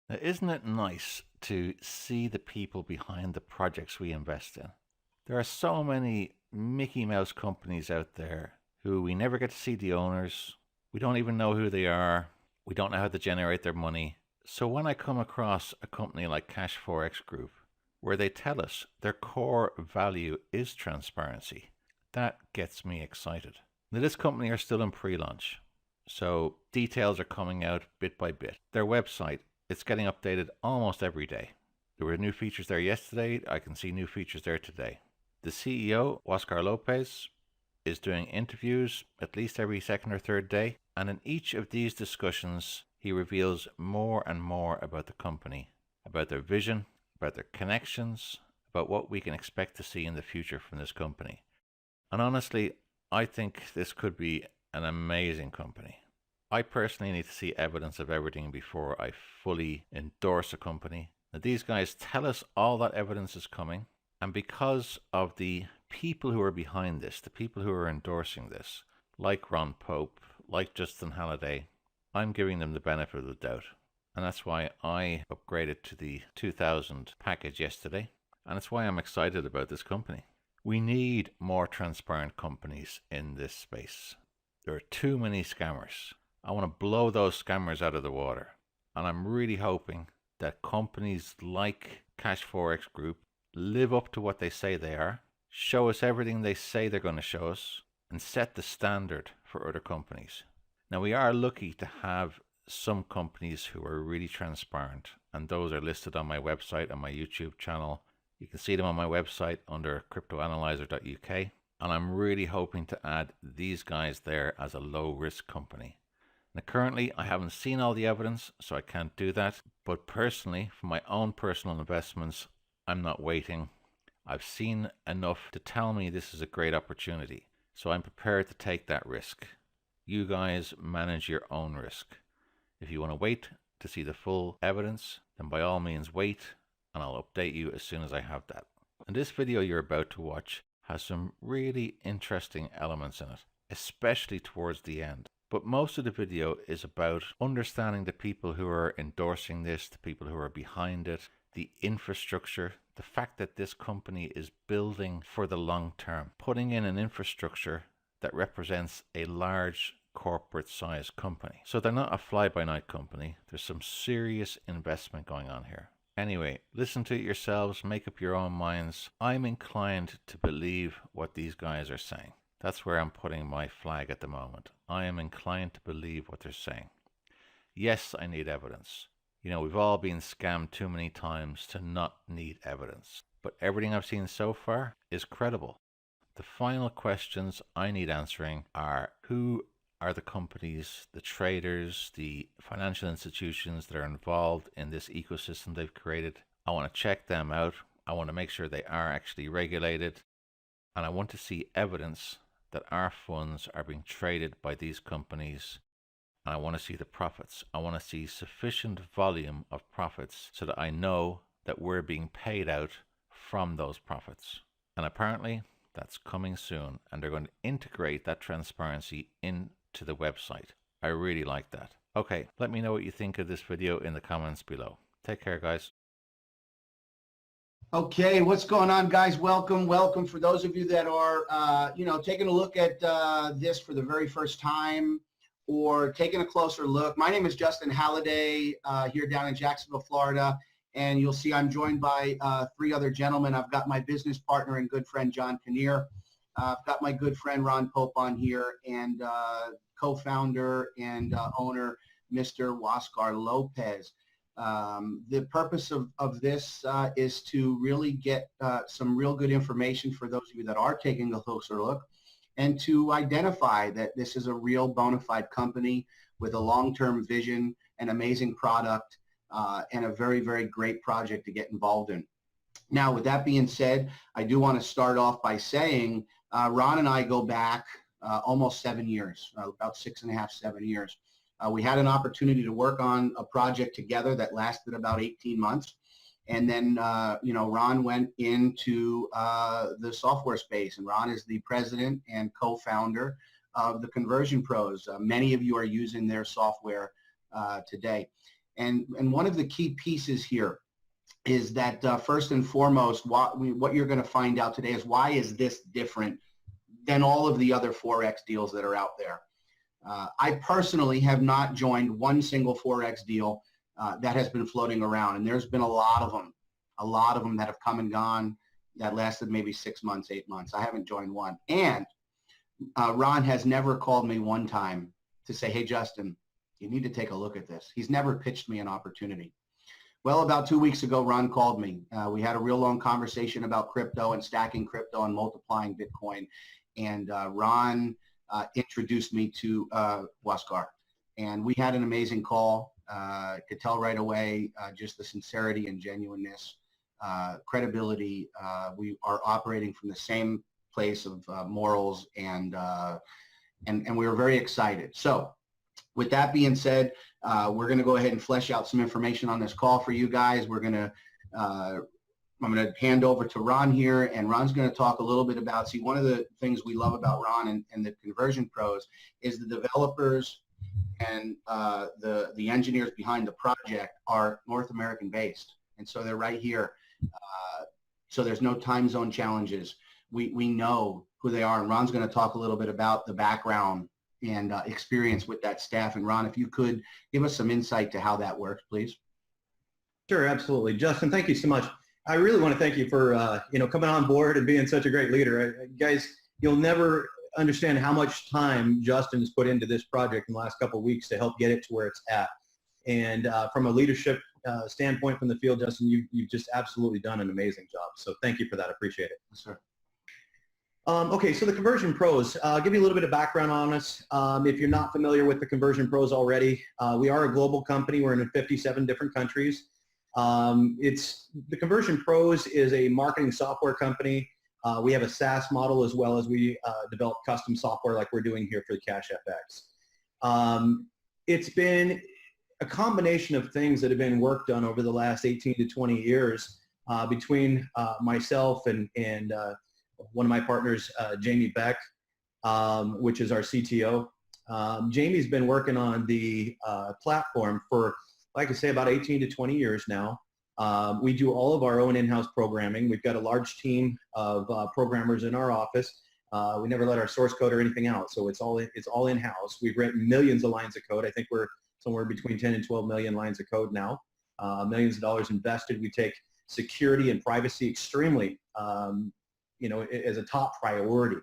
Now, isn't it nice to see the people behind the projects we invest in? There are so many Mickey Mouse companies out there who we never get to see the owners. We don't even know who they are. We don't know how to generate their money. So when I come across a company like Cash Forex Group, where they tell us their core value is transparency, that gets me excited. Now, this company are still in pre-launch, so details are coming out bit by bit. Their website, it's getting updated almost every day. There were new features there yesterday. I can see new features there today. The CEO, Huascar Lopez, is doing interviews at least every second or third day, and in each of these discussions, he reveals more and more about the company, about their vision, about their connections, about what we can expect to see in the future from this company. And honestly, I think this could be an amazing company. I personally need to see evidence of everything before I fully endorse a company. Now, these guys tell us all that evidence is coming, and because of the people who are behind this, the people who are endorsing this, like Ron Pope, like Justin Halliday, I'm giving them the benefit of the doubt. And that's why I upgraded to the 2000 package yesterday. And it's why I'm excited about this company. We need more transparent companies in this space. There are too many scammers. I want to blow those scammers out of the water. And I'm really hoping that companies like Cash Forex Group live up to what they say they are, show us everything they say they're going to show us, and set the standard for other companies. Now, we are lucky to have some companies who are really transparent, and those are listed on my website and my YouTube channel. You can see them on my website under cryptoanalyzer.uk, and I'm really hoping to add these guys there as a low risk company. Now, currently, I haven't seen all the evidence, so I can't do that. But personally, for my own personal investments, I'm not waiting. I've seen enough to tell me this is a great opportunity, so I'm prepared to take that risk. You guys manage your own risk. If you want to wait to see the full evidence, then by all means wait, and I'll update you as soon as I have that. And this video you're about to watch has some really interesting elements in it, especially towards the end. But most of the video is about understanding the people who are endorsing this, the people who are behind it, the infrastructure, the fact that this company is building for the long term, putting in an infrastructure that represents a large corporate size company. So they're not a fly-by-night company. There's some serious investment going on here. Anyway, listen to it yourselves, make up your own minds. I'm inclined to believe what these guys are saying. That's where I'm putting my flag at the moment. I am inclined to believe what they're saying. Yes, I need evidence. You know, we've all been scammed too many times to not need evidence. But everything I've seen so far is credible. The final questions I need answering are: who are the companies, the traders, the financial institutions that are involved in this ecosystem they've created? I want to check them out. I want to make sure they are actually regulated. And I want to see evidence that our funds are being traded by these companies. And I want to see the profits. I want to see sufficient volume of profits so that I know that we're being paid out from those profits. And apparently that's coming soon, and they're going to integrate that transparency into the website. I really like that. Okay, let me know what you think of this video in the comments below. Take care, guys. Okay, what's going on, guys? Welcome, welcome. For those of you that are, taking a look at this for the very first time or taking a closer look, my name is Justin Halliday here down in Jacksonville, Florida, and you'll see I'm joined by three other gentlemen. I've got my business partner and good friend, John Kinnear. I've got my good friend, Ron Pope, on here, and co-founder and owner, Mr. Huascar Lopez. The purpose of this is to really get some real good information for those of you that are taking a closer look, and to identify that this is a real bona fide company with a long-term vision, an amazing product, and a very, very great project to get involved in. Now, with that being said, I do want to start off by saying Ron and I go back almost 7 years, about 6.5, 7 years. We had an opportunity to work on a project together that lasted about 18 months. And then, Ron went into the software space, and Ron is the president and co-founder of the Conversion Pros. Many of you are using their software today. And one of the key pieces here is that first and foremost, what you're going to find out today is why is this different than all of the other Forex deals that are out there. I personally have not joined one single Forex deal that has been floating around, and there's been a lot of them that have come and gone that lasted maybe 6 months, 8 months. I haven't joined one. And Ron has never called me one time to say, hey, Justin, you need to take a look at this. He's never pitched me an opportunity. Well, about 2 weeks ago, Ron called me. We had a real long conversation about crypto and stacking crypto and multiplying Bitcoin. And Ron introduced me to Huascar. And we had an amazing call. Could tell right away just the sincerity and genuineness, credibility. We are operating from the same place of morals, and we were very excited. So with that being said, we're going to go ahead and flesh out some information on this call for you guys. We're going to I'm going to hand over to Ron here, and Ron's going to talk a little bit about, see, one of the things we love about Ron and the conversion pros is the developers and the engineers behind the project are North American based. And so they're right here. So there's no time zone challenges. We know who they are, and Ron's going to talk a little bit about the background and experience with that staff. And Ron, if you could give us some insight to how that works, please. Sure, absolutely. Justin, thank you so much. I really want to thank you for coming on board and being such a great leader. Guys, you'll never understand how much time Justin has put into this project in the last couple of weeks to help get it to where it's at. And from a leadership standpoint from the field, Justin, you've just absolutely done an amazing job. So thank you for that. I appreciate it. Yes, sir. Okay, so the Conversion Pros, I'll give you a little bit of background on us. If you're not familiar with the Conversion Pros already, we are a global company. We're in 57 different countries. The Conversion Pros is a marketing software company. We have a SaaS model, as well as we develop custom software like we're doing here for the Cash FX. It's been a combination of things that have been worked on over the last 18 to 20 years between myself and one of my partners, Jamie Beck, which is our CTO. Jamie's been working on the platform for, like I say, about 18 to 20 years now. We do all of our own in-house programming. We've got a large team of programmers in our office. We never let our source code or anything out, so it's all in-house. We've written millions of lines of code. I think we're somewhere between 10 and 12 million lines of code now. Millions of dollars invested. We take security and privacy extremely, as a top priority,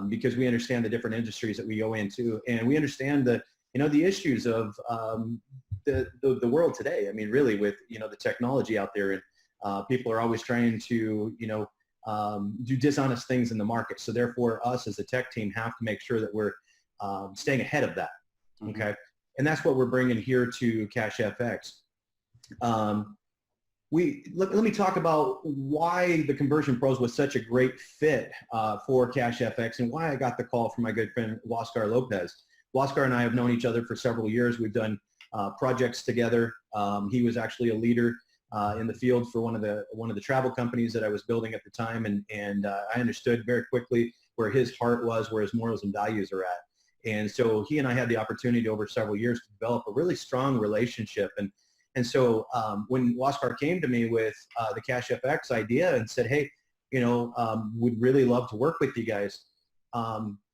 because we understand the different industries that we go into, and we understand the issues of the world today. I mean, really, with the technology out there, and people are always trying to do dishonest things in the market. So therefore, us as a tech team have to make sure that we're staying ahead of that. Mm-hmm. Okay, and that's what we're bringing here to Cash FX. Let me talk about why the Conversion Pros was such a great fit for Cash FX, and why I got the call from my good friend Huascar Lopez. Huascar and I have known each other for several years. We've done projects together. He was actually a leader in the field for one of the travel companies that I was building at the time, and I understood very quickly where his heart was, where his morals and values are at. And so he and I had the opportunity over several years to develop a really strong relationship. And so when Huascar came to me with the Cash FX idea and said, hey, would really love to work with you guys.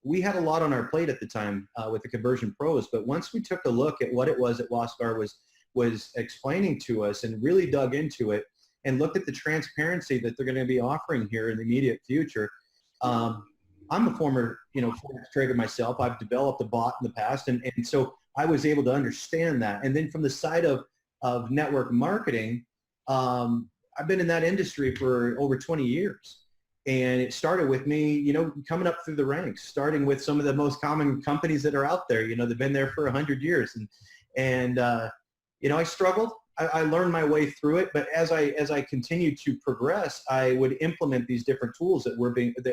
We had a lot on our plate at the time with the Conversion Pros, but once we took a look at what it was that Huascar was explaining to us and really dug into it and looked at the transparency that they're going to be offering here in the immediate future. I'm a former, Forex trader myself. I've developed a bot in the past, and so I was able to understand that. And then from the side of network marketing, I've been in that industry for over 20 years. And it started with me, coming up through the ranks, starting with some of the most common companies that are out there. They've been there for 100 years. And I struggled. I learned my way through it. But as I continued to progress, I would implement these different tools that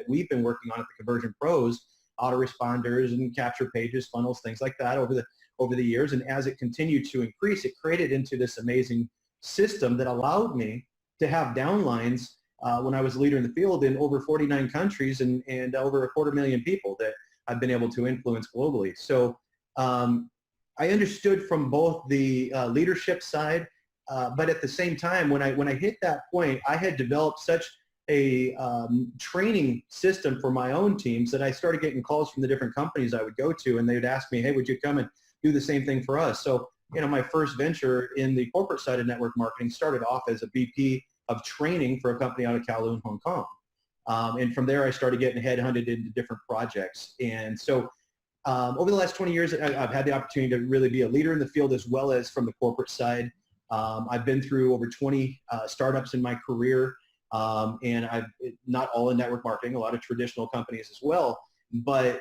we've been working on at the Conversion Pros, autoresponders and capture pages, funnels, things like that over the years. And as it continued to increase, it created into this amazing system that allowed me to have downlines when I was a leader in the field in over 49 countries and over 250,000 people that I've been able to influence globally. So I understood from both the leadership side, but at the same time, when I hit that point, I had developed such a training system for my own teams that I started getting calls from the different companies I would go to, and they would ask me, hey, would you come and do the same thing for us? So, my first venture in the corporate side of network marketing started off as a VP of training for a company out of Kowloon, Hong Kong. And from there, I started getting headhunted into different projects. And so over the last 20 years, I've had the opportunity to really be a leader in the field as well as from the corporate side. I've been through over 20 startups in my career. And I've not all in network marketing, a lot of traditional companies as well. But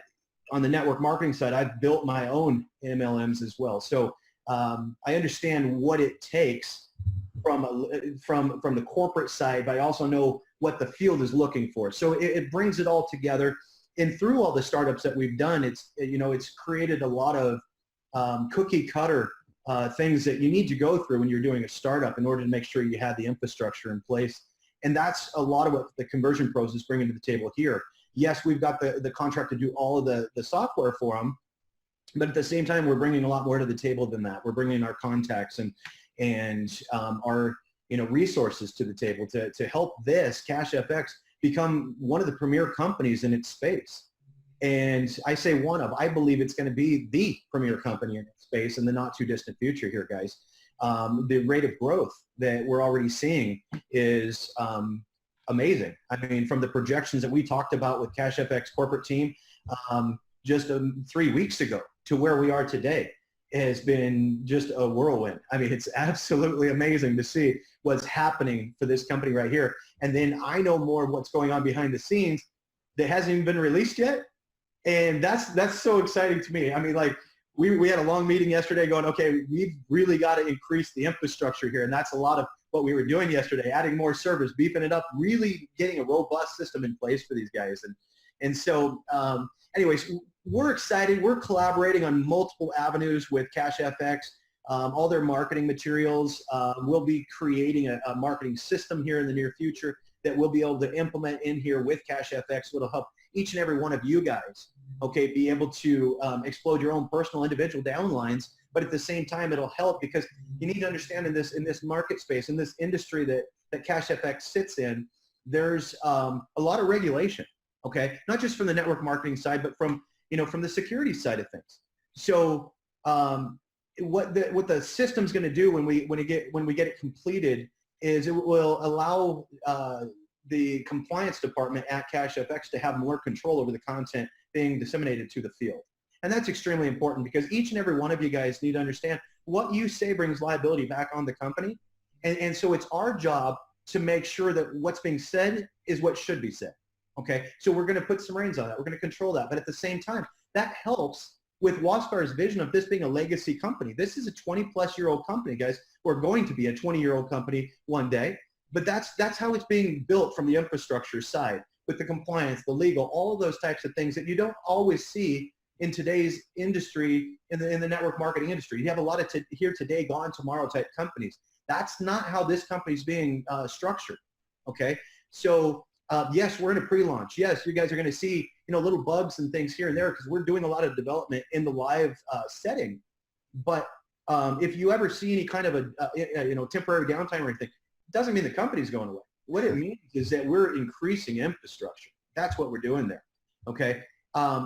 on the network marketing side, I've built my own MLMs as well. So I understand what it takes from the corporate side, but I also know what the field is looking for. So it brings it all together. And through all the startups that we've done, it's created a lot of cookie cutter things that you need to go through when you're doing a startup in order to make sure you have the infrastructure in place. And that's a lot of what the Conversion Pros is bringing to the table here. Yes, we've got the contract to do all of the software for them, but at the same time, we're bringing a lot more to the table than that. We're bringing our contacts and our resources to the table to help this CashFX become one of the premier companies in its space. And I say one of, I believe it's going to be the premier company in its space in the not too distant future here, guys. The rate of growth that we're already seeing is amazing. I mean, from the projections that we talked about with CashFX corporate team just 3 weeks ago to where we are today has been just a whirlwind. I mean, it's absolutely amazing to see what's happening for this company right here. And then I know more of what's going on behind the scenes that hasn't even been released yet. And that's so exciting to me. I mean, like we had a long meeting yesterday going, okay, we've really got to increase the infrastructure here. And that's a lot of what we were doing yesterday, adding more servers, beefing it up, really getting a robust system in place for these guys. And so anyways, we're excited. We're collaborating on multiple avenues with CashFX. All their marketing materials. We'll be creating a marketing system here in the near future that we'll be able to implement in here with CashFX. It'll help each and every one of you guys, okay, be able to explode your own personal individual downlines. But at the same time, it'll help because you need to understand in this market space, in this industry that CashFX sits in, there's a lot of regulation, okay, not just from the network marketing side, but from the security side of things. So what the system's going to do when we get it completed is it will allow the compliance department at CashFX to have more control over the content being disseminated to the field. And that's extremely important because each and every one of you guys need to understand what you say brings liability back on the company. And so it's our job to make sure that what's being said is what should be said. Okay, so we're going to put some reins on that. We're going to control that. But at the same time, that helps with Huascar's vision of this being a legacy company. This is a 20-plus-year-old company, guys. We're going to be a 20-year-old company one day. But that's how it's being built from the infrastructure side with the compliance, the legal, all of those types of things that you don't always see in today's industry, in the network marketing industry. You have a lot of here today, gone tomorrow type companies. That's not how this company's being structured, okay? So yes, we're in a pre-launch. Yes, you guys are going to see little bugs and things here and there because we're doing a lot of development in the live setting. But if you ever see any kind of a temporary downtime or anything, it doesn't mean the company's going away. What it means is that we're increasing infrastructure. That's what we're doing there, okay?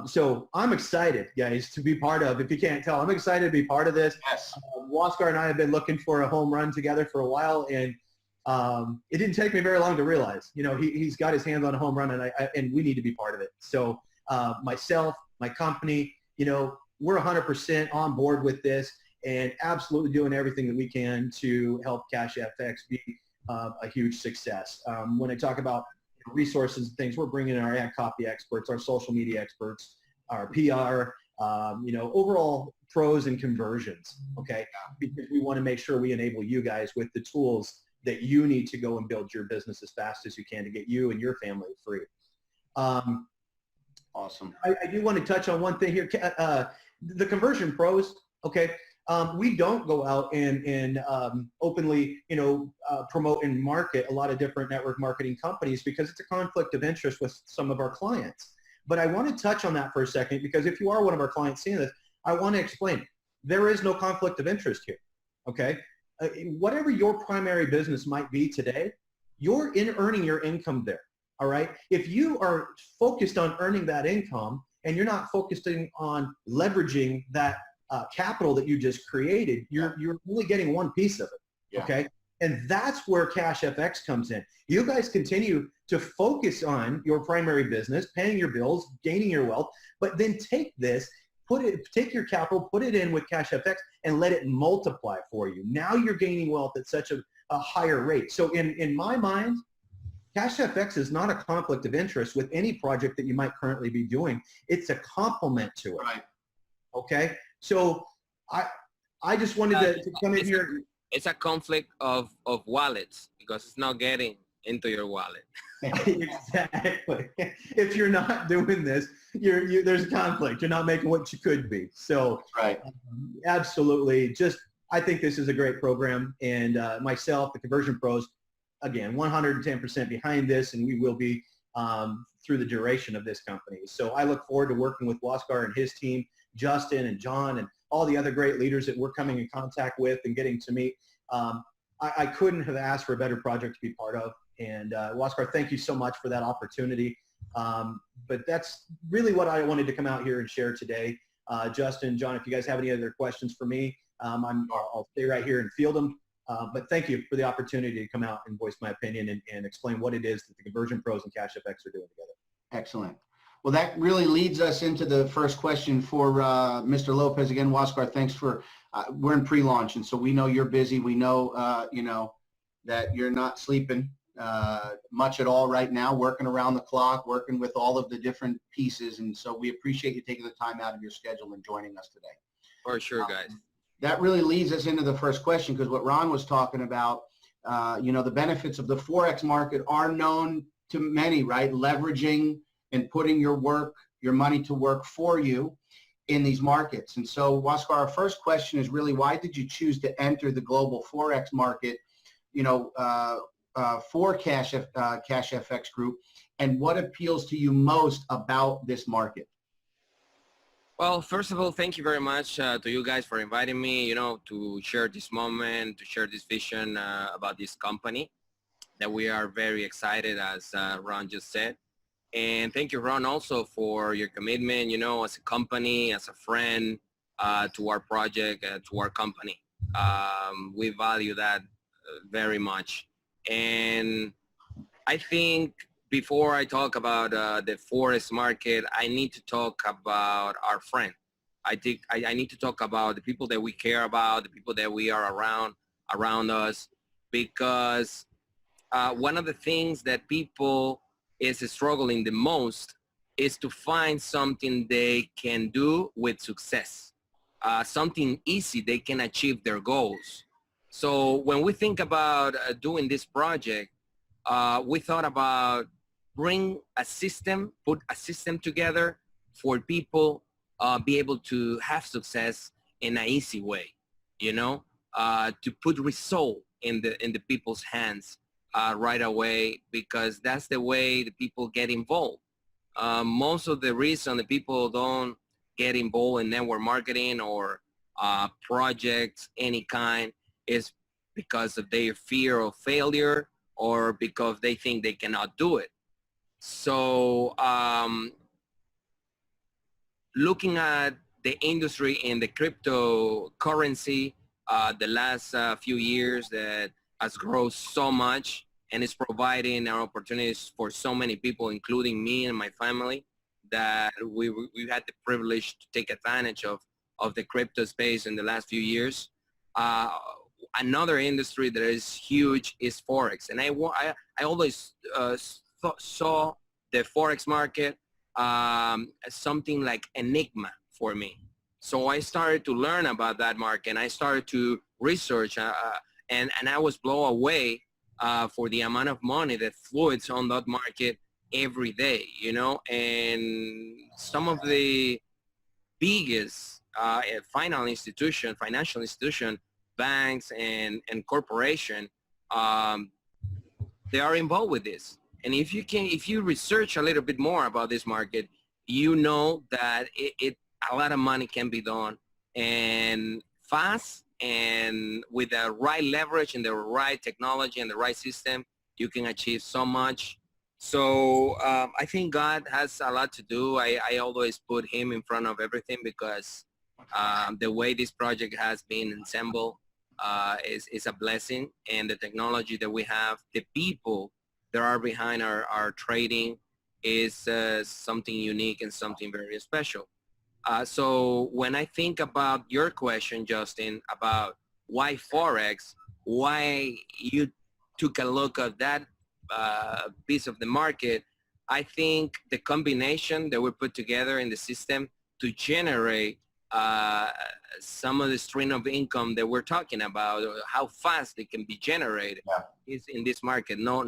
So I'm excited, guys, to be part of. If you can't tell, I'm excited to be part of this. Yes. Huascar and I have been looking for a home run together for a while, and it didn't take me very long to realize, he's got his hands on a home run, and we need to be part of it. So myself, my company, we're 100% on board with this and absolutely doing everything that we can to help CashFX be a huge success. When I talk about resources and things, we're bringing in our ad copy experts, our social media experts, our PR, overall pros and conversions, okay? Because we want to make sure we enable you guys with the tools that you need to go and build your business as fast as you can to get you and your family free. Awesome. I do want to touch on one thing here. The Conversion Pros, okay? We don't go out and openly, promote and market a lot of different network marketing companies because it's a conflict of interest with some of our clients. But I want to touch on that for a second because if you are one of our clients seeing this, I want to explain. there is no conflict of interest here, okay? Whatever your primary business might be today, you're earning your income there, all right? If you are focused on earning that income and you're not focusing on leveraging that capital that you just created, you're only getting one piece of it, okay? And that's where Cash FX comes in. You guys continue to focus on your primary business, paying your bills, gaining your wealth, but then take this, take your capital, put it in with Cash FX and let it multiply for you. Now you're gaining wealth at such a higher rate. So in my mind, Cash FX is not a conflict of interest with any project that you might currently be doing. It's a complement to it. Right. Okay. So I just wanted to come in here. It's a conflict of wallets because it's not getting into your wallet. Exactly. If you're not doing this, there's a conflict. You're not making what you could be. So right. Absolutely. I think this is a great program, and myself, the Conversion Pros, again, 110% behind this, and we will be through the duration of this company. So I look forward to working with Huascar and his team, Justin and John, and all the other great leaders that we're coming in contact with and getting to meet. I couldn't have asked for a better project to be part of. And Huascar, thank you so much for that opportunity. But that's really what I wanted to come out here and share today. Justin, John, if you guys have any other questions for me, I'll stay right here and field them. But thank you for the opportunity to come out and voice my opinion and explain what it is that the Conversion Pros and Cash FX are doing together. Excellent. Well, that really leads us into the first question for Mr. Lopez. Again, Huascar, thanks for, we're in pre-launch, and so we know you're busy. We know, that you're not sleeping much at all right now, working around the clock, working with all of the different pieces. And so we appreciate you taking the time out of your schedule and joining us today. For sure, guys. That really leads us into the first question, because what Ron was talking about, the benefits of the Forex market are known to many, right? Leveraging and putting your money to work for you in these markets. And so, Huascar, our first question is really, why did you choose to enter the global Forex market, for Cash FX Group, and what appeals to you most about this market? Well, first of all, thank you very much to you guys for inviting me, to share this moment, to share this vision about this company that we are very excited, as Ron just said. And thank you, Ron, also for your commitment, as a company, as a friend to our project, to our company. We value that very much. And I think before I talk about the Forex market, I need to talk about our friend. I think I need to talk about the people that we care about, the people that we are around us, because one of the things that people is struggling the most is to find something they can do with success, something easy they can achieve their goals. So when we think about doing this project, we thought about put a system together for people be able to have success in an easy way, to put result in the people's hands right away, because that's the way the people get involved. Most of the reason the people don't get involved in network marketing or projects any kind is because of their fear of failure or because they think they cannot do it. So looking at the industry in the cryptocurrency, the last few years that has grown so much and is providing opportunities for so many people, including me and my family, that we had the privilege to take advantage of the crypto space in the last few years. Another industry that is huge is Forex. And I always saw the Forex market as something like enigma for me. So I started to learn about that market, and I started to research, and I was blown away for the amount of money that fluids on that market every day, and some of the biggest financial institution, banks and corporation, they are involved with this. And if you research a little bit more about this market, that a lot of money can be done and fast, and with the right leverage and the right technology and the right system, you can achieve so much. So I think God has a lot to do. I always put him in front of everything because the way this project has been assembled is a blessing, and the technology that we have, the people that are behind our trading is something unique and something very special. So when I think about your question, Justin, about why Forex, why you took a look at that piece of the market, I think the combination that we put together in the system to generate uh, some of the stream of income that we're talking about, or how fast it can be generated, is in this market. No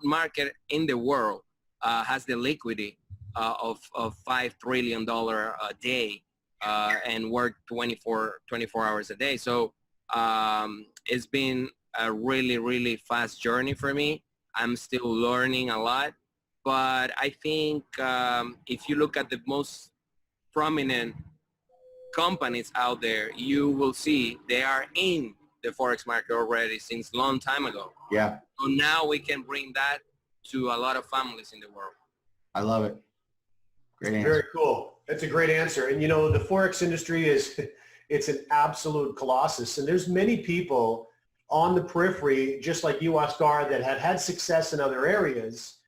market in the world has the liquidity of $5 trillion a day and work 24 hours a day. So it's been a really fast journey for me. I'm still learning a lot, but I think if you look at the most prominent companies out there, you will see they are in the Forex market already since long time ago. Yeah, So now we can bring that to a lot of families in the world. I love it. Great answer. Very cool. That's a great answer. And you know, the Forex industry it's an absolute colossus. And there's many people on the periphery, just like you, Huascar, that have had success in other areas,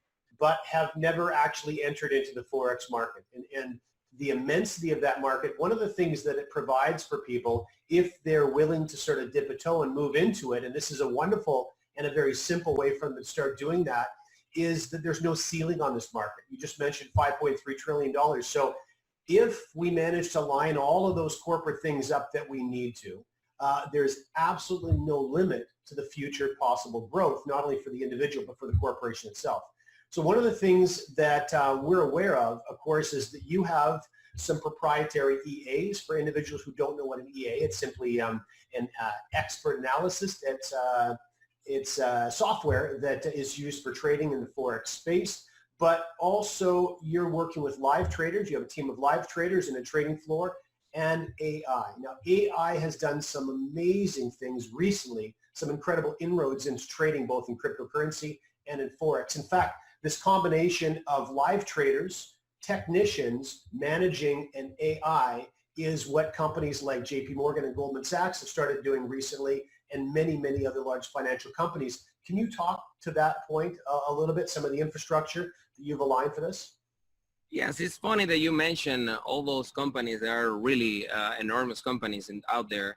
but have never actually entered into the Forex market. And the immensity of that market, one of the things that it provides for people, if they're willing to sort of dip a toe and move into it, and this is a wonderful and a very simple way for them to start doing that, is that there's no ceiling on this market. You just mentioned $5.3 trillion. So if we manage to line all of those corporate things up that we need to, there's absolutely no limit to the future possible growth, not only for the individual, but for the corporation itself. So one of the things that we're aware of course, is that you have some proprietary EAs for individuals who don't know what an EA is. It's simply an expert analysis. It's software that is used for trading in the Forex space, but also you're working with live traders. You have a team of live traders in a trading floor, and AI. Now, AI has done some amazing things recently, some incredible inroads into trading both in cryptocurrency and in Forex. In fact, this combination of live traders, technicians, managing, and AI is what companies like JP Morgan and Goldman Sachs have started doing recently, and many other large financial companies. Can you talk to that point a little bit, some of the infrastructure that you've aligned for this? Yes, it's funny that you mentioned all those companies that are really enormous companies out there.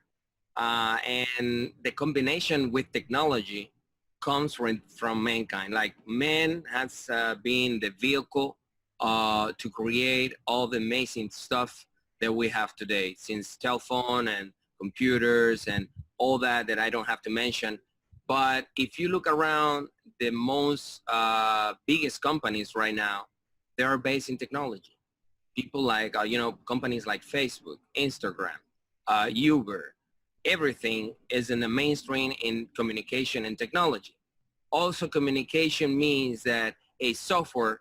And the combination with technology comes from mankind. Like man has been the vehicle to create all the amazing stuff that we have today, since telephone and computers and all that I don't have to mention. But if you look around, the most biggest companies right now, they are based in technology. People like, companies like Facebook, Instagram, Uber, everything is in the mainstream in communication and technology. Also, communication means that a software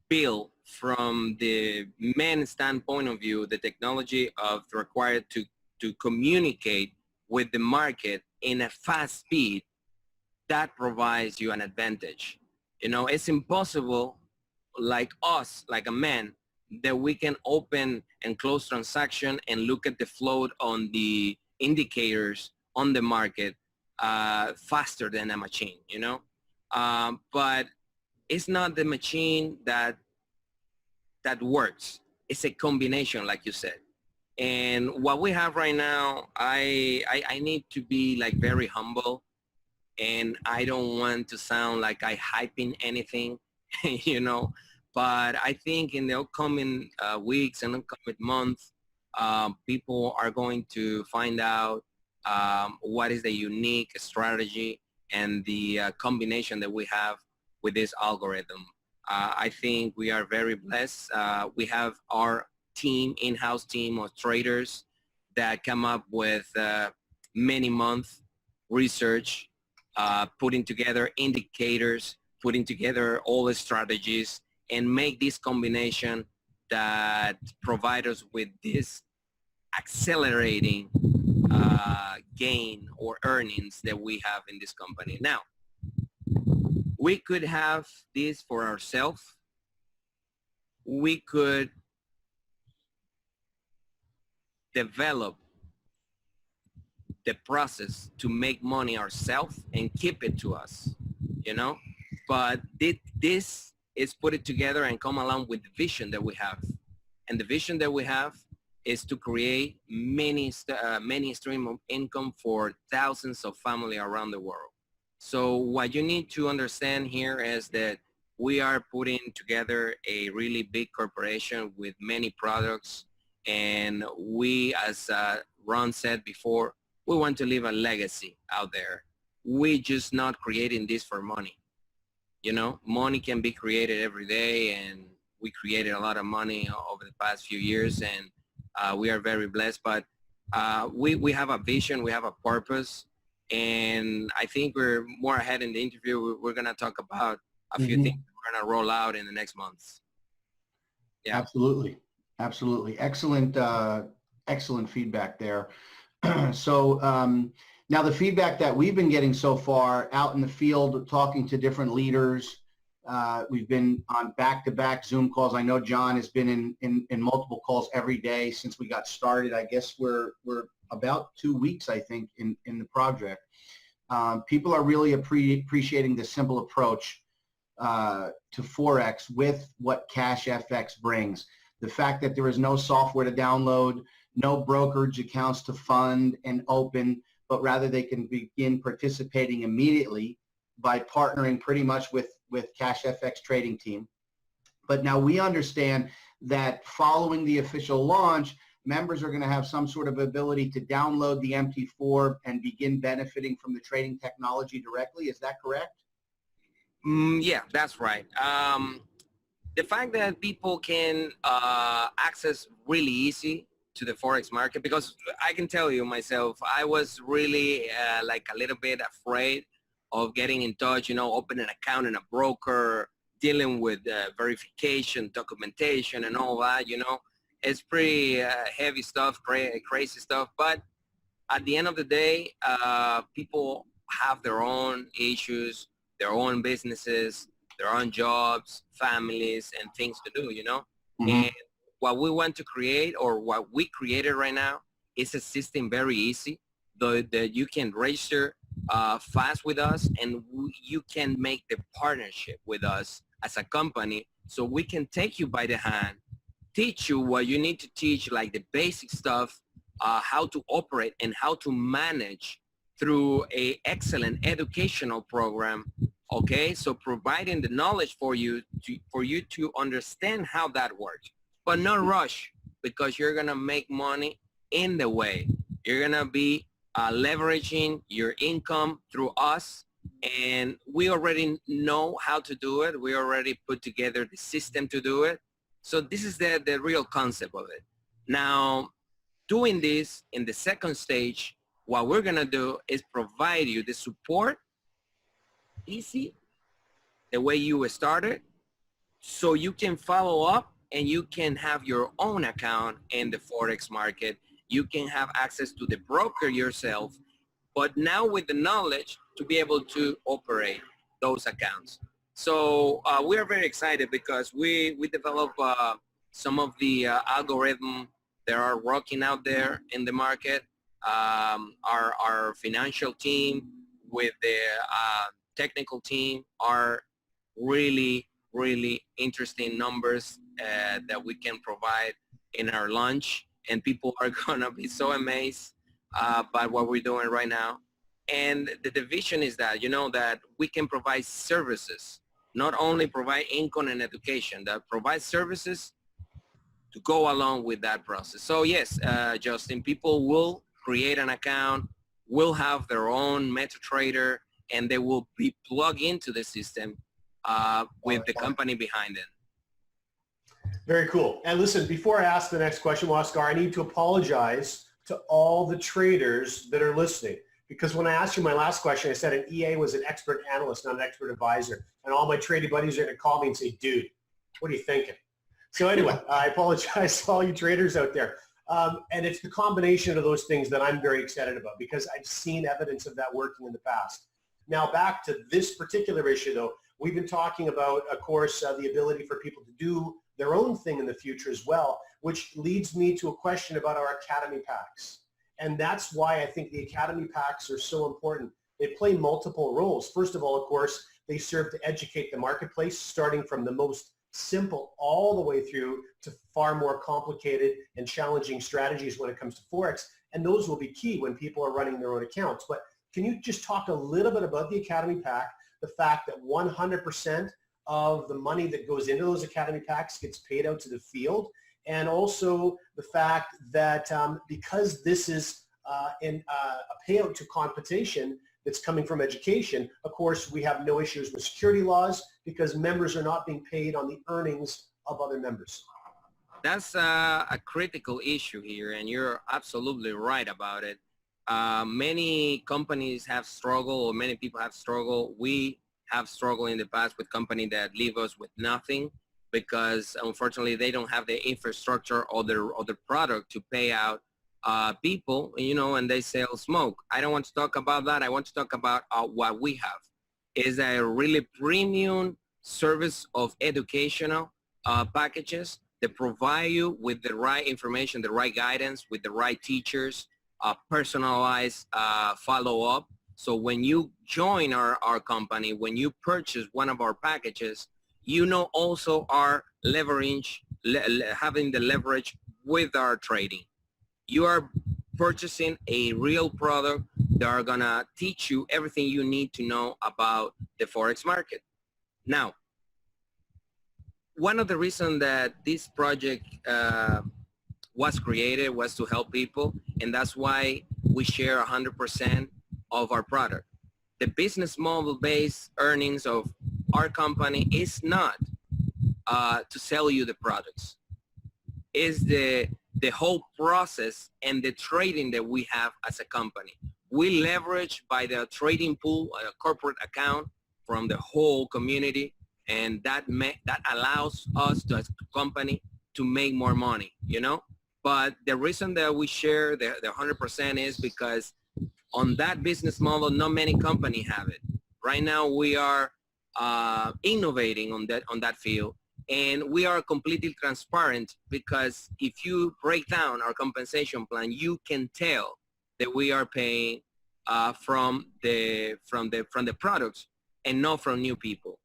built from the man standpoint of view, the technology of required to communicate with the market in a fast speed, that provides you an advantage. It's impossible like us, like a man, that we can open and close transaction and look at the float on the indicators on the market faster than a machine, but it's not the machine that works. It's a combination, like you said. And what we have right now, I need to be like very humble, and I don't want to sound like I hyping anything, but I think in the upcoming weeks and upcoming months, people are going to find out what is the unique strategy and the combination that we have with this algorithm. I think we are very blessed. We have our in-house team of traders that come up with many month research, putting together indicators, putting together all the strategies, and make this combination that provide us with this accelerating gain or earnings that we have in this company. Now, we could have this for ourselves. We could develop the process to make money ourselves and keep it to us, you know? But this is put it together and come along with the vision that we have. And the vision that we have is to create many streams of income for thousands of families around the world. So what you need to understand here is that we are putting together a really big corporation with many products. And we, as Ron said before, we want to leave a legacy out there. We just not creating this for money. You know, money can be created every day, and we created a lot of money over the past few years, and we are very blessed. But we have a vision, we have a purpose, and I think we're more ahead in the interview. We're going to talk about a few things we're going to roll out in the next months. Yeah. Absolutely. Absolutely. Excellent, excellent feedback there. So now the feedback that we've been getting so far out in the field, talking to different leaders, we've been on back-to-back Zoom calls. I know John has been in multiple calls every day since we got started. I guess we're about 2 weeks, I think, in the project. People are really appreciating the simple approach to Forex with what Cash FX brings. The fact that there is no software to download, no brokerage accounts to fund and open, but rather they can begin participating immediately by partnering pretty much with Cash FX trading team. But now we understand that following the official launch, members are going to have some sort of ability to download the MT4 and begin benefiting from the trading technology directly. Is that correct? Yeah, that's right. The fact that people can access really easy to the Forex market, because I can tell you myself, I was really like a little bit afraid of getting in touch, you know, opening an account in a broker, dealing with verification, documentation, and all that, you know. It's pretty heavy stuff, crazy stuff. But at the end of the day, people have their own issues, their own businesses, their own jobs, families, and things to do, you know. And what we want to create, or what we created right now, is a system very easy that you can register fast with us, and you can make the partnership with us as a company, so we can take you by the hand, teach you what you need to teach, like the basic stuff, how to operate and how to manage through a excellent educational program. Okay, so providing the knowledge for you to understand how that works, but not rush, because you're gonna make money in the way. You're gonna be leveraging your income through us, and we already know how to do it. We already put together the system to do it. So this is the real concept of it. Now, doing this in the second stage, what we're gonna do is provide you the support easy, the way you started, so you can follow up and you can have your own account in the Forex market. You can have access to the broker yourself, but now with the knowledge to be able to operate those accounts. So we are very excited because we develop some of the algorithms that are working out there in the market. Our financial team with the technical team are really interesting numbers that we can provide in our launch, and people are gonna be so amazed by what we're doing right now. And the division is that, you know, that we can provide services, not only provide income and education, that provide services to go along with that process. So yes, Justin, people will create an account, will have their own MetaTrader, and they will be plugged into the system with the company behind it. Very cool. And listen, before I ask the next question, Huascar, I need to apologize to all the traders that are listening. Because when I asked you my last question, I said an EA was an expert analyst, not an expert advisor. And all my trading buddies are going to call me and say, dude, what are you thinking? So anyway, I apologize to all you traders out there. And it's the combination of those things that I'm very excited about because I've seen evidence of that working in the past. Now back to this particular issue though, we've been talking about, of course, the ability for people to do their own thing in the future as well, which leads me to a question about our Academy packs. And that's why I think the Academy packs are so important. They play multiple roles. First of all, of course, they serve to educate the marketplace, starting from the most simple all the way through to far more complicated and challenging strategies when it comes to Forex. And those will be key when people are running their own accounts. But can you just talk a little bit about the Academy pack, the fact that 100% of the money that goes into those Academy packs gets paid out to the field, and also the fact that because this is a payout to compensation that's coming from education, of course, we have no issues with security laws because members are not being paid on the earnings of other members. That's a critical issue here, and you're absolutely right about it. Many companies have struggled, or many people have struggled. We have struggled in the past with companies that leave us with nothing because unfortunately they don't have the infrastructure or the product to pay out people, and they sell smoke. I don't want to talk about that. I want to talk about what we have. Is a really premium service of educational packages that provide you with the right information, the right guidance, with the right teachers, personalized follow-up. So when you join our company, when you purchase one of our packages, also our leverage, having the leverage with our trading. You are purchasing a real product that are gonna teach you everything you need to know about the Forex market. Now, one of the reasons that this project was created was to help people, and that's why we share 100% of our product. The business model-based earnings of our company is not to sell you the products. It's the whole process and the trading that we have as a company. We leverage by the trading pool, a corporate account from the whole community, and that allows us as a company to make more money, But the reason that we share the 100% is because on that business model, not many companies have it. Right now, we are innovating on that field, and we are completely transparent because if you break down our compensation plan, you can tell that we are paying from the products and not from new people.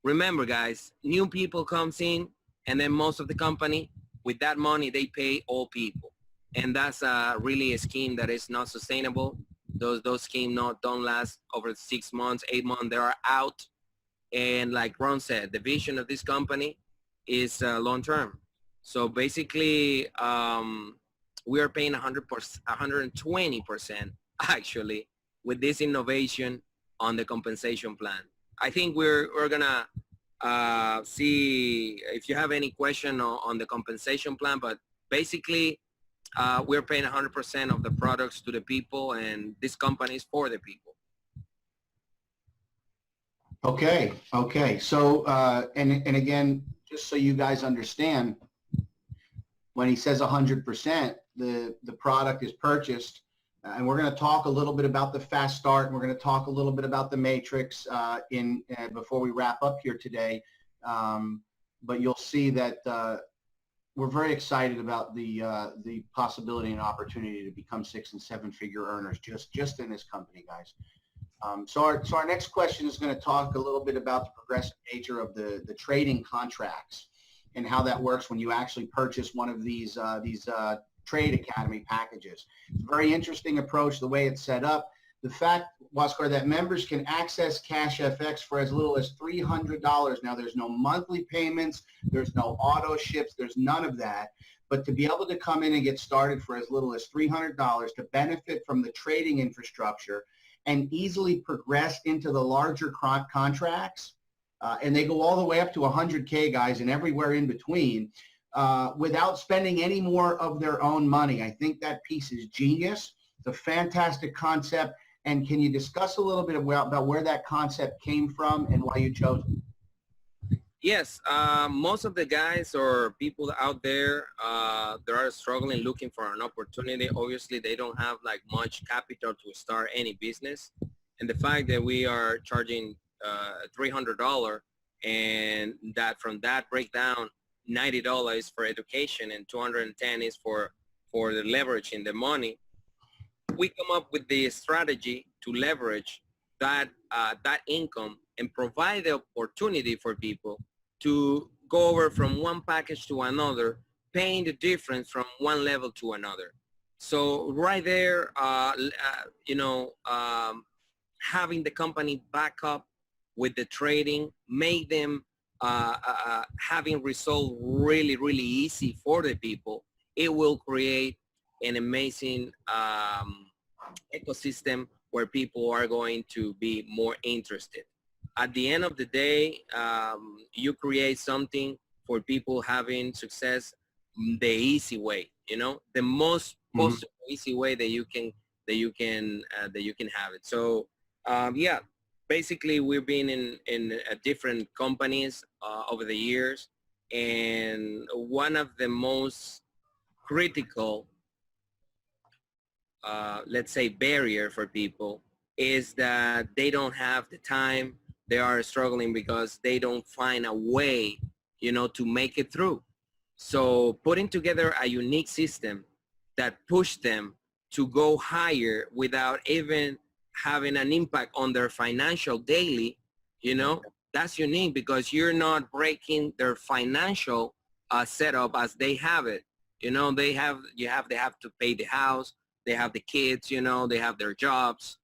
Remember, guys, new people comes in, and then most of the company, with that money, they pay all people. And that's really a scheme that is not sustainable. Those schemes don't last over 6 months, 8 months. They are out. And like Ron said, the vision of this company is long-term. So basically, we are paying 120% actually with this innovation on the compensation plan. I think we're gonna see if you have any question on the compensation plan, but basically we're paying 100% of the products to the people, and this company is for the people. Okay. So, and again, just so you guys understand, when he says 100%, the product is purchased, and we're going to talk a little bit about the fast start, and we're going to talk a little bit about the matrix before we wrap up here today. But you'll see that we're very excited about the possibility and opportunity to become 6- and 7-figure earners just in this company, guys. So our next question is going to talk a little bit about the progressive nature of the trading contracts and how that works when you actually purchase one of these Trade Academy packages. It's a very interesting approach, the way it's set up. The fact, Huascar, that members can access Cash FX for as little as $300. Now, there's no monthly payments, there's no auto ships, there's none of that. But to be able to come in and get started for as little as $300 to benefit from the trading infrastructure and easily progress into the larger contracts, and they go all the way up to 100K, guys, and everywhere in between, without spending any more of their own money. I think that piece is genius. It's a fantastic concept. And can you discuss a little bit about where that concept came from and why you chose it? Yes, most of the guys or people out there, they are struggling looking for an opportunity. Obviously, they don't have like much capital to start any business. And the fact that we are charging $300 and that from that breakdown, $90 for education and 210 is for the leveraging the money. We come up with the strategy to leverage that income and provide the opportunity for people to go over from one package to another, paying the difference from one level to another. So right there, having the company back up with the trading, make them having result really, really easy for the people. It will create an amazing ecosystem where people are going to be more interested. At the end of the day, you create something for people having success the easy way, the most possible easy way that you can have it. So yeah, basically we've been in different companies over the years, and one of the most critical let's say barrier for people is that they don't have the time. They are struggling because they don't find a way, to make it through. So putting together a unique system that push them to go higher without even having an impact on their financial daily, that's unique because you're not breaking their financial setup as they have it. They have to pay the house, they have the kids, they have their jobs,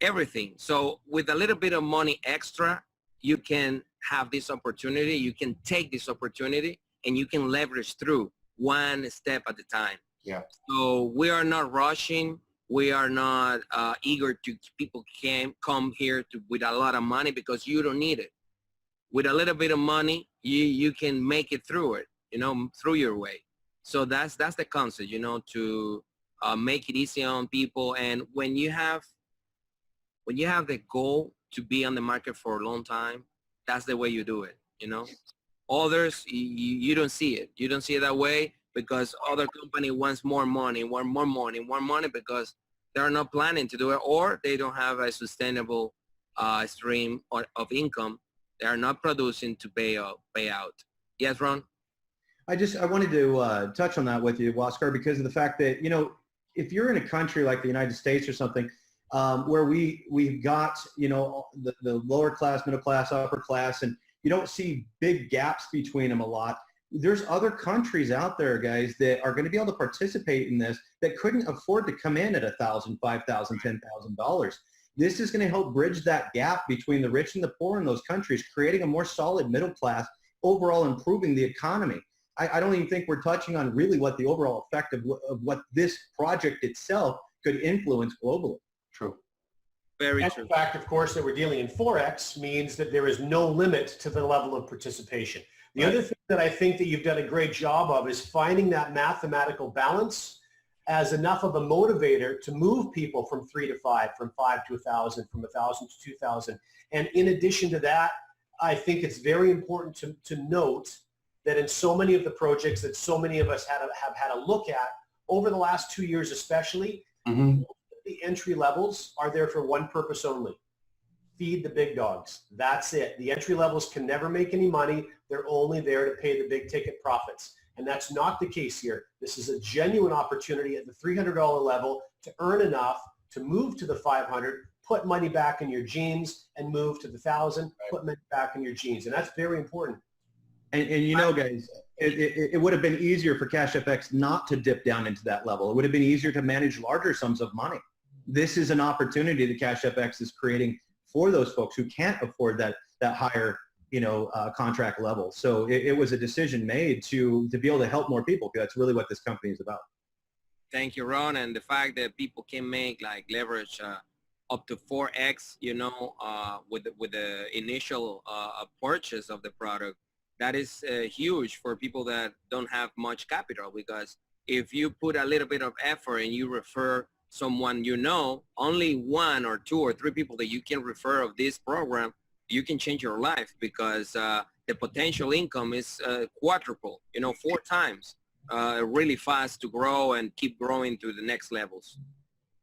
everything. So with a little bit of money extra, you can have this opportunity, you can take this opportunity, and you can leverage through one step at a time. Yeah. So we are not rushing. We are not eager to people can come here with a lot of money because you don't need it. With a little bit of money, you can make it through it, through your way. So that's the concept, to make it easy on people. And when you have the goal to be on the market for a long time, that's the way you do it. Others, you don't see it. You don't see it that way because other company wants more money, want more money, because they're not planning to do it, or they don't have a sustainable stream of income. They are not producing to pay out. Yes, Ron? I wanted to touch on that with you, Huascar, because of the fact that, if you're in a country like the United States or something, where we've got, the lower class, middle class, upper class, and you don't see big gaps between them a lot. There's other countries out there, guys, that are going to be able to participate in this that couldn't afford to come in at $1,000, $5,000, $10,000. This is going to help bridge that gap between the rich and the poor in those countries, creating a more solid middle class, overall improving the economy. I don't even think we're touching on really what the overall effect of what this project itself could influence globally. True. Very And true. the fact, of course, that we're dealing in Forex means that there is no limit to the level of participation. The other thing that I think that you've done a great job of is finding that mathematical balance as enough of a motivator to move people from 3 to 5, from 5 to 1,000, from 1,000 to 2,000. And in addition to that, I think it's very important to note that in so many of the projects that so many of us have had a look at over the last 2 years especially, the entry levels are there for one purpose only: feed the big dogs. That's it. The entry levels can never make any money. They're only there to pay the big ticket profits. And that's not the case here. This is a genuine opportunity at the $300 level to earn enough to move to the 500, put money back in your jeans, and move to the 1,000, put money back in your jeans. And that's very important. And guys, it would have been easier for CashFX not to dip down into that level. It would have been easier to manage larger sums of money. This is an opportunity that CashFX is creating for those folks who can't afford that higher, contract level. So it was a decision made to be able to help more people, because that's really what this company is about. Thank you, Ron. And the fact that people can make like leverage up to 4x, with the initial purchase of the product, that is huge for people that don't have much capital. Because if you put a little bit of effort and you refer someone, only 1 or 2 or 3 people that you can refer of this program, you can change your life because the potential income is quadruple, 4 times, really fast to grow and keep growing to the next levels.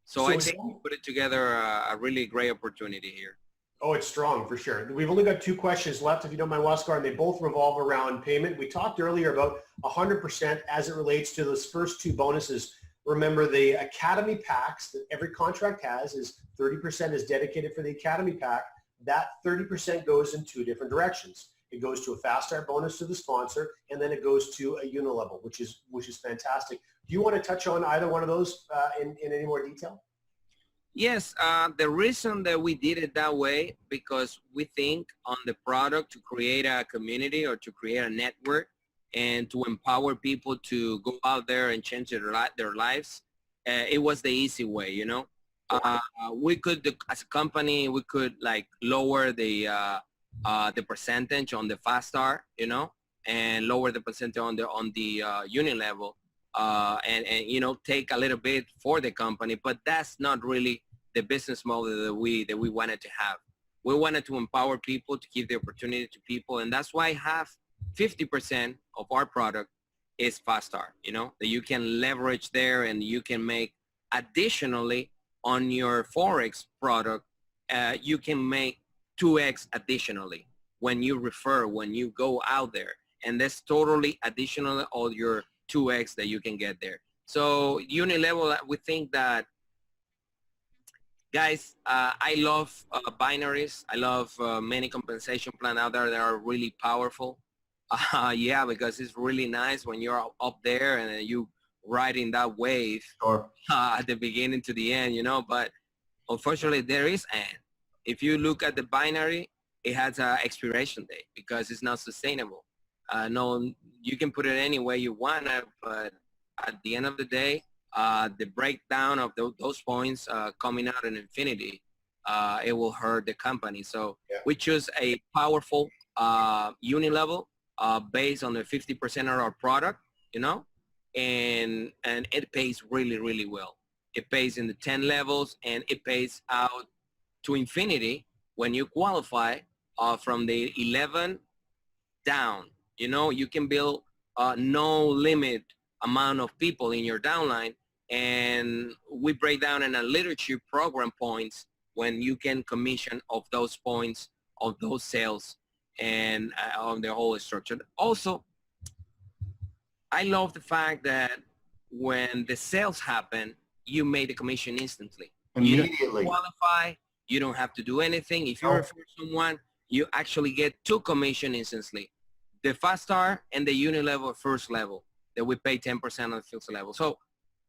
So I think we put it together a really great opportunity here. Oh, it's strong for sure. We've only got 2 questions left, if you don't mind, Huascar, and they both revolve around payment. We talked earlier about 100% as it relates to those first 2 bonuses. Remember, the Academy packs that every contract has is 30% is dedicated for the Academy pack. That 30% goes in 2 different directions. It goes to a fast start bonus to the sponsor, and then it goes to a unilevel, which is fantastic. Do you want to touch on either one of those in any more detail? Yes, the reason that we did it that way, because we think on the product to create a community or to create a network and to empower people to go out there and change their lives. It was the easy way, we could, as a company, we could like lower the percentage on the fast start, and lower the percentage on the union level. And take a little bit for the company, but that's not really the business model that we wanted to have. We wanted to empower people, to give the opportunity to people, and that's why 50% of our product is fast start, that you can leverage there, and you can make additionally on your Forex product, you can make 2x additionally when you refer, when you go out there, and that's totally additional all your 2x that you can get there. So unit level, we think that, guys, I love binaries. I love many compensation plans out there that are really powerful. Yeah, because it's really nice when you're up there and you riding that wave at the beginning to the end, but unfortunately there is an. If you look at the binary, it has an expiration date because it's not sustainable. No, you can put it any way you want it, but at the end of the day, the breakdown of those points coming out in infinity, it will hurt the company. So we choose a powerful unit level based on the 50% of our product, and it pays really, really well. It pays in the 10 levels, and it pays out to infinity when you qualify from the 11 down. You can build no limit amount of people in your downline, and we break down in a literature program points when you can commission of those points of those sales and on the whole structure. Also, I love the fact that when the sales happen, you make the commission instantly. Immediately. You don't qualify. You don't have to do anything. If you refer someone, you actually get 2 commission instantly. The fast start and the unit level first level that we pay 10% on the first level. So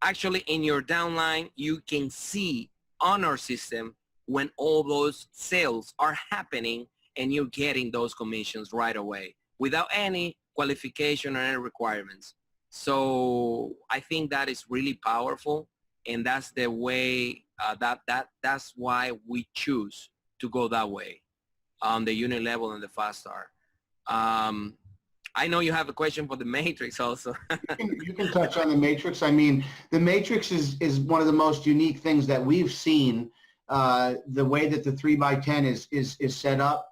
actually in your downline, you can see on our system when all those sales are happening and you're getting those commissions right away without any qualification or any requirements. So I think that is really powerful, and that's the way that's why we choose to go that way on the unit level and the fast start. I know you have a question for the matrix also. You can touch on the matrix. I mean, the matrix is one of the most unique things that we've seen. The way that the 3x10 is set up.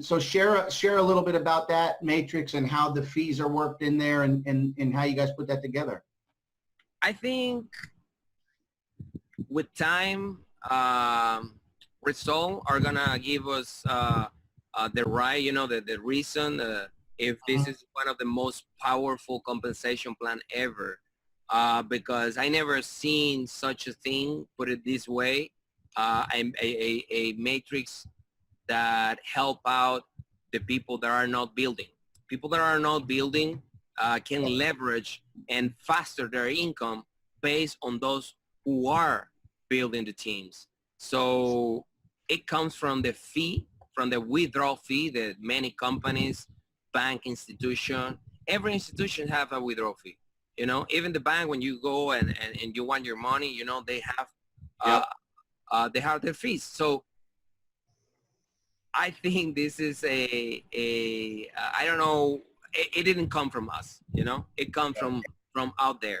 So share a little bit about that matrix and how the fees are worked in there, and how you guys put that together. I think with time, result are gonna give us the right, the reason if this is one of the most powerful compensation plan ever, because I never seen such a thing, put it this way, a matrix that help out the people that are not building. People that are not building can leverage and faster their income based on those who are building the teams. So it comes from the fee, from the withdrawal fee that many companies, bank institution, every institution have a withdrawal fee. Even the bank, when you go and you want your money, they have their fees. So I think this is I don't know, it didn't come from us, it comes from out there,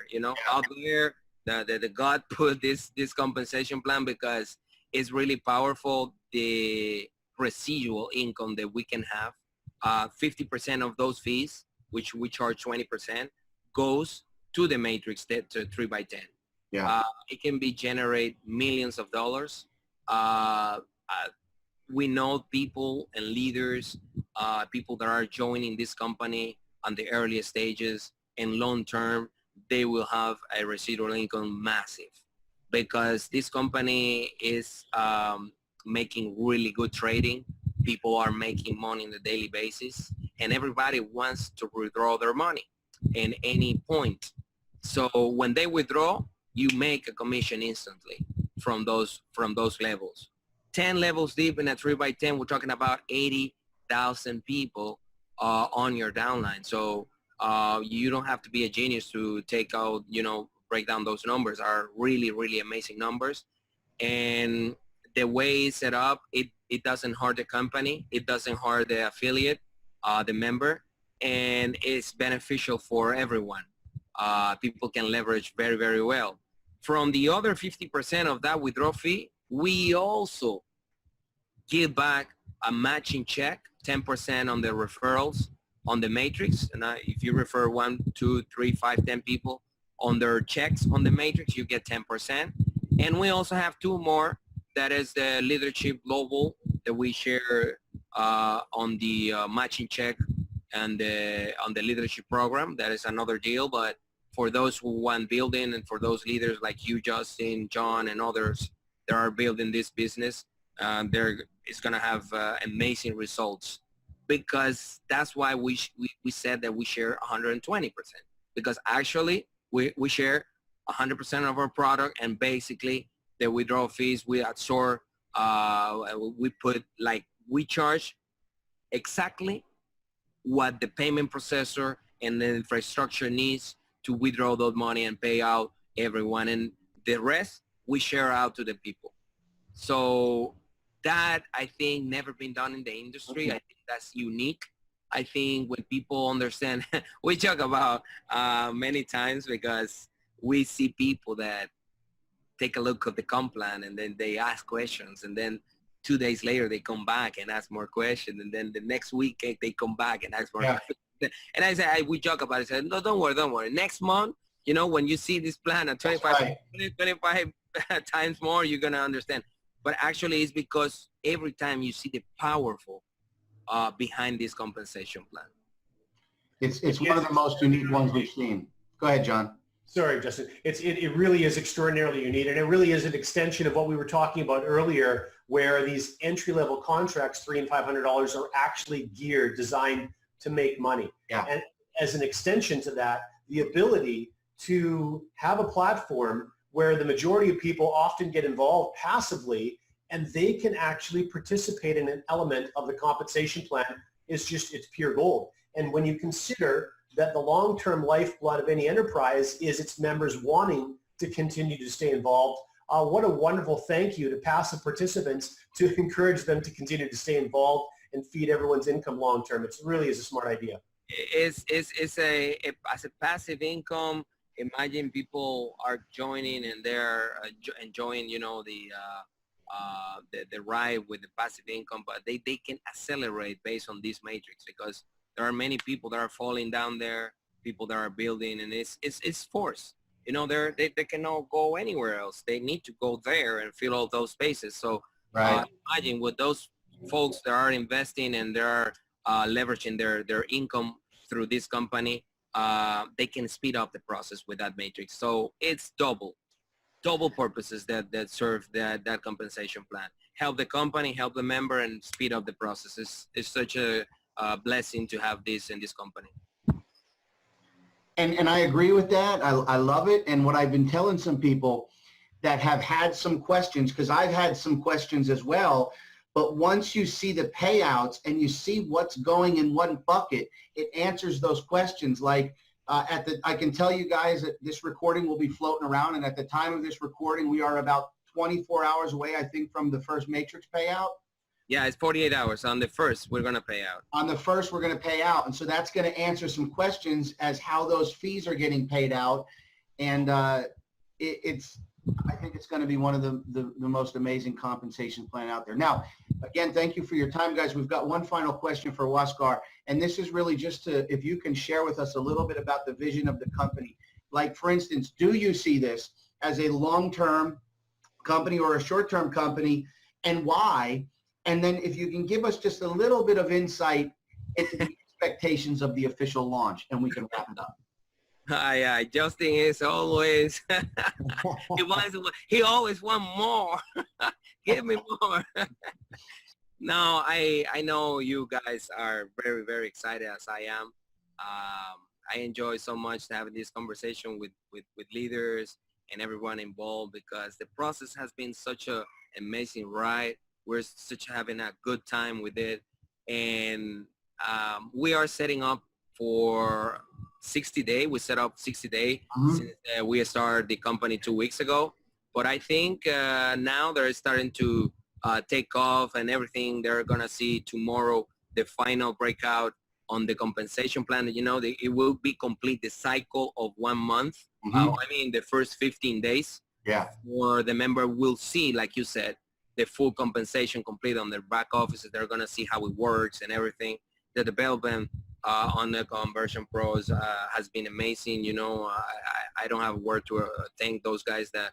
out there, the God put this compensation plan because it's really powerful. The residual income that we can have. 50% of those fees, which we charge 20%, goes to the matrix, to 3x10. Yeah. It can be generate millions of dollars. We know people and leaders, people that are joining this company on the earliest stages, and long term, they will have a residual income massive, because this company is making really good trading. People are making money on a daily basis, and everybody wants to withdraw their money in any point. So when they withdraw, you make a commission instantly from those levels. 10 levels deep in a 3x10, we're talking about 80,000 people on your downline. So you don't have to be a genius to take out, break down those numbers. Are really, really amazing numbers. And the way it's set up, it doesn't hurt the company. It doesn't hurt the affiliate, the member, and it's beneficial for everyone. People can leverage very, very well. From the other 50% of that withdrawal fee, we also give back a matching check, 10% on the referrals on the matrix. And if you refer 1, 2, 3, 5, 10 people on their checks on the matrix, you get 10%. And we also have 2 more. That is the leadership global that we share on the matching check and on the leadership program. That is another deal. But for those who want building, and for those leaders like you, Justin, John, and others that are building this business, it's going to have amazing results, because that's why we said that we share 120%, because actually we share 100% of our product, and basically the withdrawal fees we absorb, we charge exactly what the payment processor and the infrastructure needs to withdraw that money and pay out everyone, and the rest we share out to the people. So that, I think, never been done in the industry. I think that's unique. I think when people understand, we joke about many times, because we see people that take a look at the comp plan and then they ask questions, and then 2 days later they come back and ask more questions, and then the next week they come back and ask more questions. And I say, we joke about it. I said, no, don't worry. Next month, when you see this plan at 25 times more, you're going to understand. But actually, it's because every time you see the powerful behind this compensation plan. It's one of the most unique ones we've seen. Go ahead, John. Sorry, Justin. It really is extraordinarily unique, and it really is an extension of what we were talking about earlier, where these entry-level contracts, $300 and $500, are actually designed to make money. Yeah. And as an extension to that, the ability to have a platform where the majority of people often get involved passively, and they can actually participate in an element of the compensation plan, it's pure gold. And when you consider that the long-term lifeblood of any enterprise is its members wanting to continue to stay involved, what a wonderful thank you to passive participants to encourage them to continue to stay involved and feed everyone's income long-term. It really is a smart idea. It's as a passive income. Imagine people are joining and they're enjoying, the ride with the passive income, but they can accelerate based on this matrix, because there are many people that are falling down there, people that are building, and it's forced. They cannot go anywhere else. They need to go there and fill all those spaces. So imagine with those folks that are investing and they're leveraging their income through this company, they can speed up the process with that matrix. So it's double purposes that serve that compensation plan. Help the company, help the member, and speed up the process. It's such a blessing to have this in this company. And I agree with that. I love it. And what I've been telling some people that have had some questions, because I've had some questions as well, but once you see the payouts and you see what's going in one bucket, it answers those questions. Like I can tell you guys that this recording will be floating around, and at the time of this recording, we are about 24 hours away, I think, from the first matrix payout. Yeah, it's 48 hours. On the first, we're going to pay out. On the first, we're going to pay out. And so that's going to answer some questions as how those fees are getting paid out. And it's I think it's going to be one of the most amazing compensation plan out there. Now, again, thank you for your time, guys. We've got one final question for Huascar, and this is really just to, if you can share with us a little bit about the vision of the company. Like, for instance, do you see this as a long-term company or a short-term company, and why? And then if you can give us just a little bit of insight into the expectations of the official launch, and we can wrap it up. Yeah, Justin is always, he always want more. Give me more. No, I know you guys are very, very excited as I am. I enjoy so much having this conversation with leaders and everyone involved, because the process has been such a amazing ride. We're such having a good time with it. And we are setting up for 60 day. We set up 60 day since we started the company 2 weeks ago. But I think now they're starting to take off and everything. They're going to see tomorrow the final breakout on the compensation plan. You know, it will be complete the cycle of 1 month. I mean, the first 15 days. Yeah. Or the member will see, like you said, the full compensation complete on their back offices. They're going to see how it works and everything. The development on the Conversion Pros has been amazing. You know, I don't have a word to thank those guys that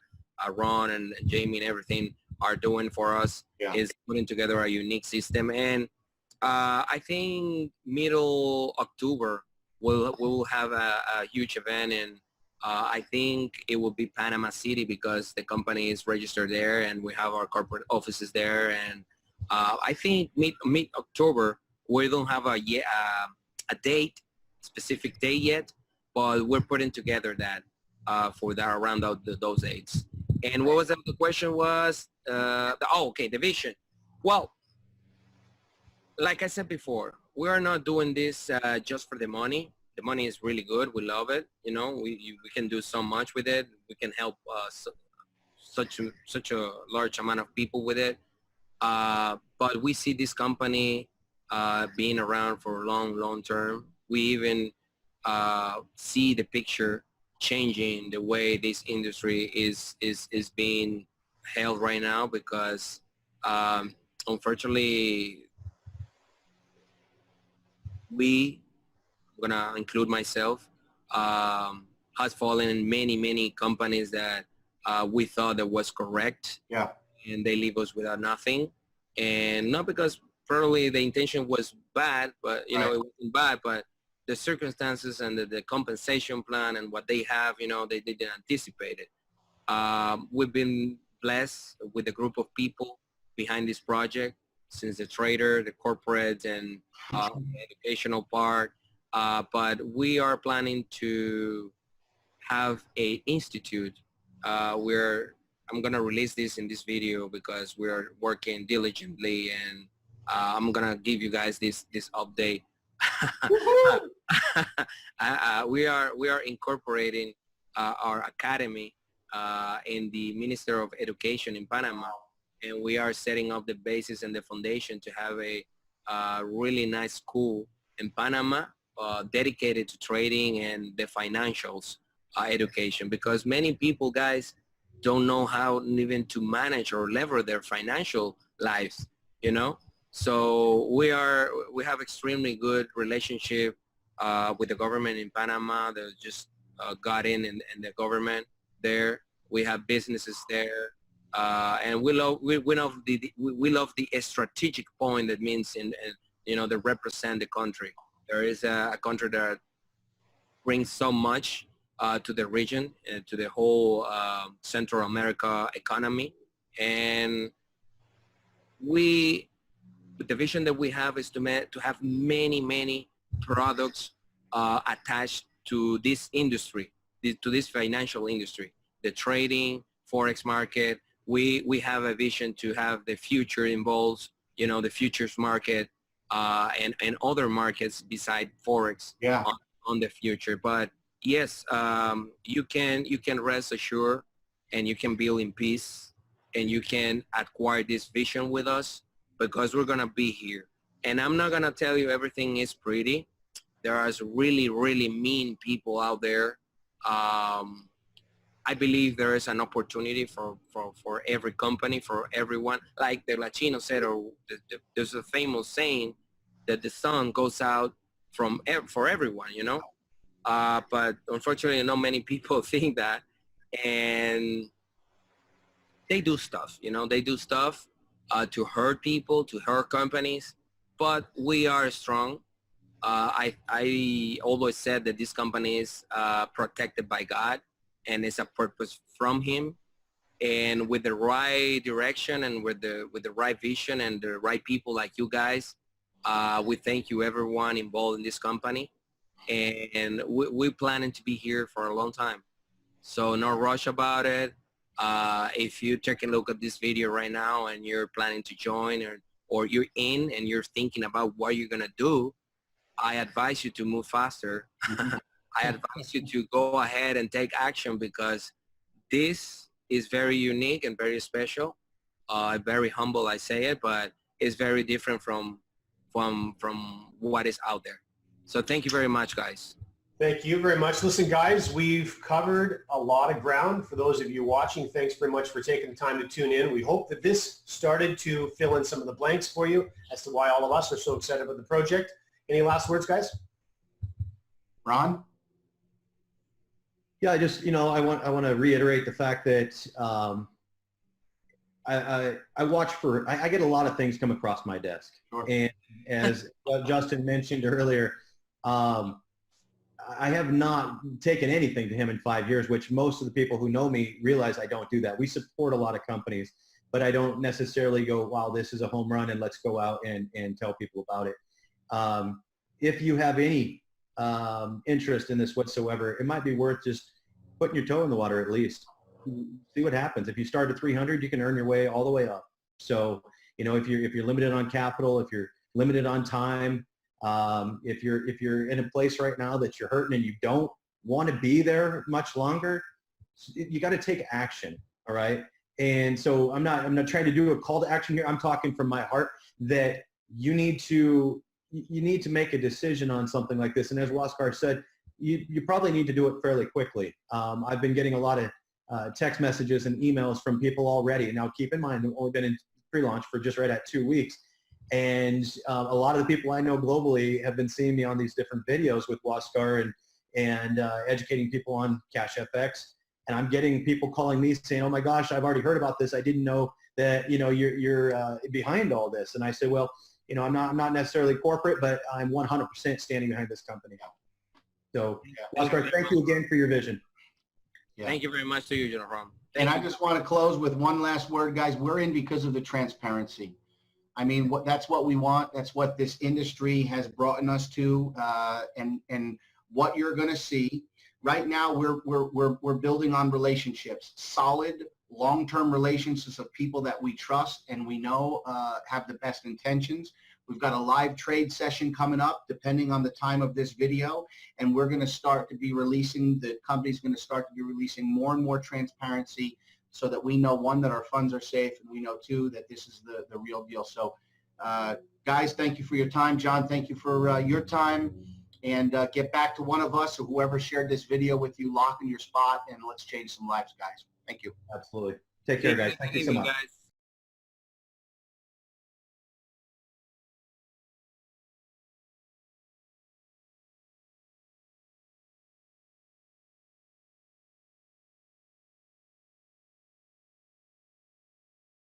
Ron and Jamie and everything are doing for us. Yeah. Is putting together a unique system. And I think middle October we'll have a huge event, and I think it will be Panama City, because the company is registered there and we have our corporate offices there. And I think mid October, we don't have a date, specific date yet, but we're putting together that for that around those dates. And what was the question was? The vision. Well, like I said before, we are not doing this just for the money. The money is really good. We love it. You know, we can do so much with it. We can help such a large amount of people with it. But we see this company being around for long term. We even see the picture changing the way this industry is being held right now, because unfortunately, I'm gonna include myself, has fallen in many companies that we thought that was correct. Yeah. And they leave us without nothing. And not because probably the intention was bad, but you know, it wasn't bad, but the circumstances and the compensation plan and what they have, you know, they didn't anticipate it. We've been blessed with a group of people behind this project, since the trader, the corporate, and the educational part. But we are planning to have a institute where I'm going to release this in this video, because we're working diligently, and I'm going to give you guys this update. We are incorporating our academy in the Minister of Education in Panama, and we are setting up the basis and the foundation to have a really nice school in Panama dedicated to trading and the financials education, because many people, guys, don't know how even to manage or lever their financial lives, you know. So we have extremely good relationship with the government in Panama. That just got in the government there. We have businesses there, and we love the strategic point that means in you know, that represent the country. There is a country that brings so much to the region and to the whole Central America economy, and the vision that we have is to have many products attached to this industry, to this financial industry, the trading, Forex market. We have a vision to have the future involves, you know, the futures market and other markets beside Forex on the future. But yes, you can rest assured, and you can build in peace, and you can acquire this vision with us, because we're gonna be here. And I'm not gonna tell you everything is pretty. There are really mean people out there I believe there is an opportunity for every company, for everyone. Like the Latino said, or there's a famous saying that the sun goes out for everyone, you know. But unfortunately, not many people think that, and they do stuff, you know. They do stuff to hurt people, to hurt companies. But we are strong. I always said that this company is protected by God, and it's a purpose from Him. And with the right direction, and with the right vision, and the right people like you guys, we thank you, everyone involved in this company. And we're planning to be here for a long time. So no rush about it. If you take a look at this video right now and you're planning to join, or you're in and you're thinking about what you're going to do, I advise you to move faster. I advise you to go ahead and take action, because this is very unique and very special. Very humble, I say it, but it's very different from what is out there. So thank you very much, guys. Thank you very much. Listen, guys, we've covered a lot of ground. For those of you watching, thanks very much for taking the time to tune in. We hope that this started to fill in some of the blanks for you as to why all of us are so excited about the project. Any last words, guys? Ron? Yeah, I just, I want to reiterate the fact that I watch for, I get a lot of things come across my desk. Sure. And as Justin mentioned earlier, I have not taken anything to him in 5 years, which most of the people who know me realize I don't do that. We support a lot of companies, but I don't necessarily go, wow, this is a home run and let's go out and tell people about it. If you have any interest in this whatsoever, it might be worth just putting your toe in the water at least. See what happens. If you start at 300, you can earn your way all the way up. So, if you're limited on capital, if you're limited on time, if you're in a place right now that you're hurting and you don't want to be there much longer, you got to take action. All right. And so I'm not trying to do a call to action here. I'm talking from my heart that you need to make a decision on something like this. And as Huascar said, you probably need to do it fairly quickly. I've been getting a lot of text messages and emails from people already. Now, keep in mind, we've only been in pre-launch for just right at 2 weeks. And a lot of the people I know globally have been seeing me on these different videos with Huascar and educating people on Cash FX. And I'm getting people calling me saying, oh my gosh, I've already heard about this. I didn't know that, you're behind all this. And I say, well, I'm not necessarily corporate, but I'm 100% standing behind this company. So, Huascar, thank you again for your vision. Yeah. Thank you very much to you, Jerome. And I just want to close with one last word, guys. We're in because of the transparency. I mean, that's what we want. That's what this industry has brought us to, and what you're going to see right now. We're building on relationships, solid, long-term relationships of people that we trust and we know have the best intentions. We've got a live trade session coming up, depending on the time of this video, and we're going to start to be releasing. The company's going to start to be releasing more and more transparency, so that we know, one, that our funds are safe, and we know, two, that this is the real deal. So, guys, thank you for your time. John, thank you for your time. And get back to one of us or whoever shared this video with you. Lock in your spot, and let's change some lives, guys. Thank you. Absolutely. Take care, guys. Thank you so much. Guys.